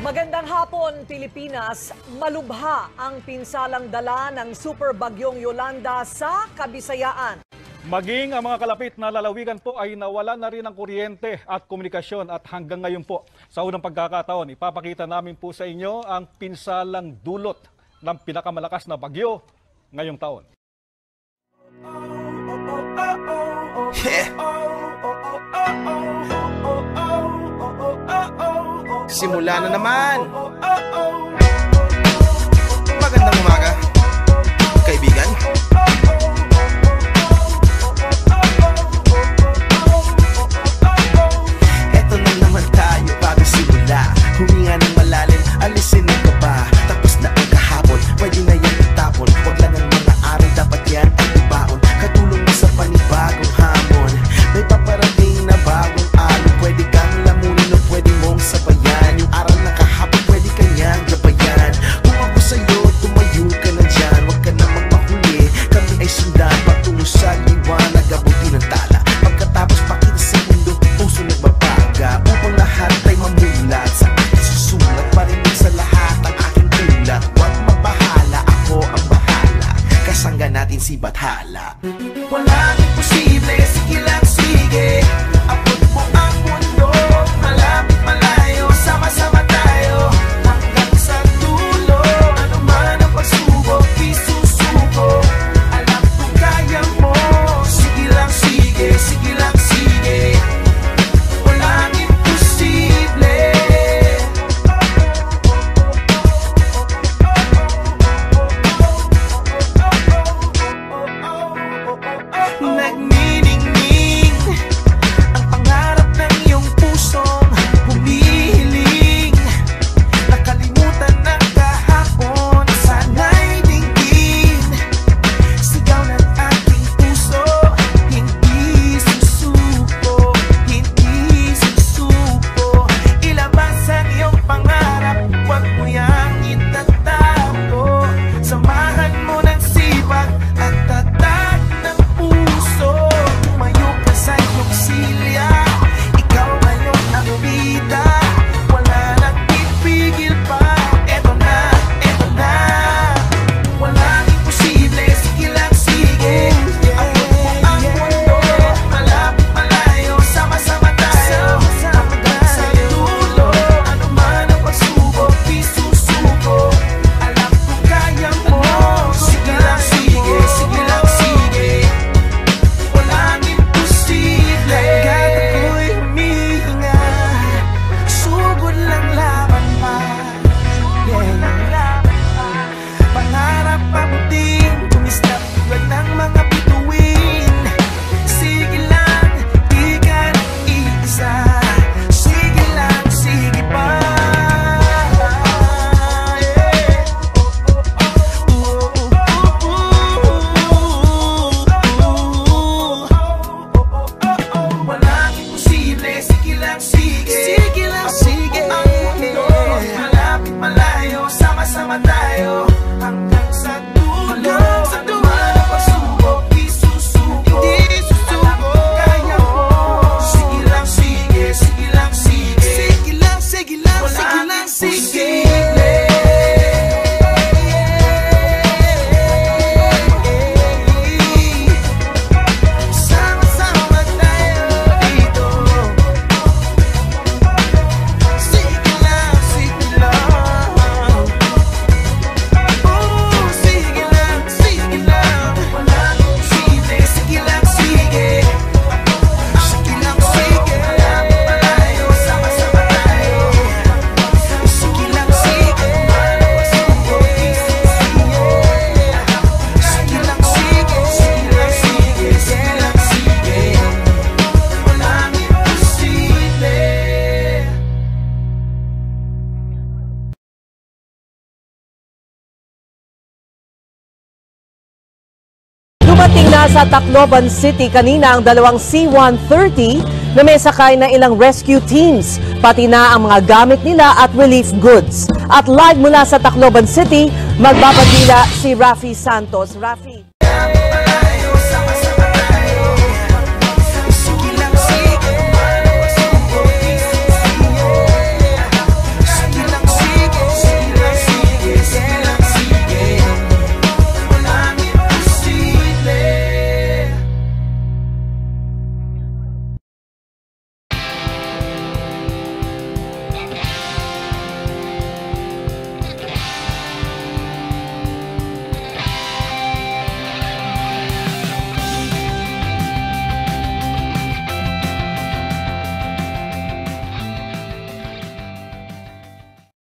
Magandang hapon, Pilipinas. Malubha ang pinsalang dala ng Super Bagyong Yolanda sa Kabisayaan. Maging ang mga kalapit na lalawigan po ay nawalan na rin ng kuryente at komunikasyon at hanggang ngayon po sa unang pagkakataon ipapakita namin po sa inyo ang pinsalang dulot ng pinakamalakas na bagyo ngayong taon. Simula na naman. Magandang umaga, kaibigan. Eto na naman tayo bago simula. Huminga ng malalim, alisin ang kaba. Tapos na ang kahapon, pwede na yan itapon. Huwag lang ang mga araw, dapat yan ay ibaon. Katulong na sa panibagong hamon. May paparating na bagong araw. Pwede kang lamunin o pwede mong sabayan. Yung aral na kahapon, pwede kanyang gabayan. Kung ako sa'yo, tumayo ka na dyan. Huwag ka namang mahuli, kami ay sundan patungo sa liwanag, abuti ng tala. Pagkatapos pakita sa mundo, puso nagbabaga. Upang lahat ay mamulat, sa aking susulat. Parinig sa lahat ang aking tulat. Huwag mabahala, ako ang bahala. Kasangga natin si Bathala. Walang imposible, sige lang sige. Abot mo ang mundo, malapit malayo, sama-sama tayo hanggang sa dulo. Ano man ang pagsubok, isusuko. Alam kong kaya mo, sige lang sige, sige lang sige. Walang imposible. Nagniningning ang pangarap ng iyong pusong humihiling. Nakalimutan ng kahapon, sana'y dinggin. Sigaw ng aking puso, hindi susuko, hindi susuko. Ilabas ang iyong pangarap, huwag mo yang itatago. Samahan mo ng sipag at tatag ng puso. Tumayo ka sa iyong silya, ikaw ngayon ang bida. Wala nang pipigil pa, eto na, eto na. Walang imposible, sige lang sige. Abot mo ang mundo, malapit malayo, sama-sama tayo hanggang sa dulo. Ano man ang pagsubok, isusuko. Alam kong kaya mo, sige lang sige, sige lang sige. Walang imposible. Hanggat ako'y humihinga, sugod lang laban pa. Pangarap abutin, tumislap tulad ng mga bituin. Sige lang, di ka nag-iisa. Sige lang, sige pa. Walang imposible, sige lang sige. Sige lang sige. Ang mundo, malapit malayo, sama-sama tayo hanggang sa dulo. Ano man ang pagsubok, isusuko. Hindi susuko. Kaya mo, sige lang sige, sige lang sige. Sige lang, sige lang, sige lang sige. Sama-sama tayo dito. Sige lang, sige lang. Oh, sige lang, sige lang. Walang imposible, sige lang sige. Sige lang sige. Malapit malayo, sama-sama tayo. Sige lang sige. Sige lang sige. Sige lang sige. Sige lang sige. Walang imposible. Dumating na sa Tacloban City kanina ang dalawang C-130 na may sakay na ilang rescue teams, pati na ang mga gamit nila at relief goods. At live mula sa Tacloban City, magbabadila si Rafi Santos. Rafi.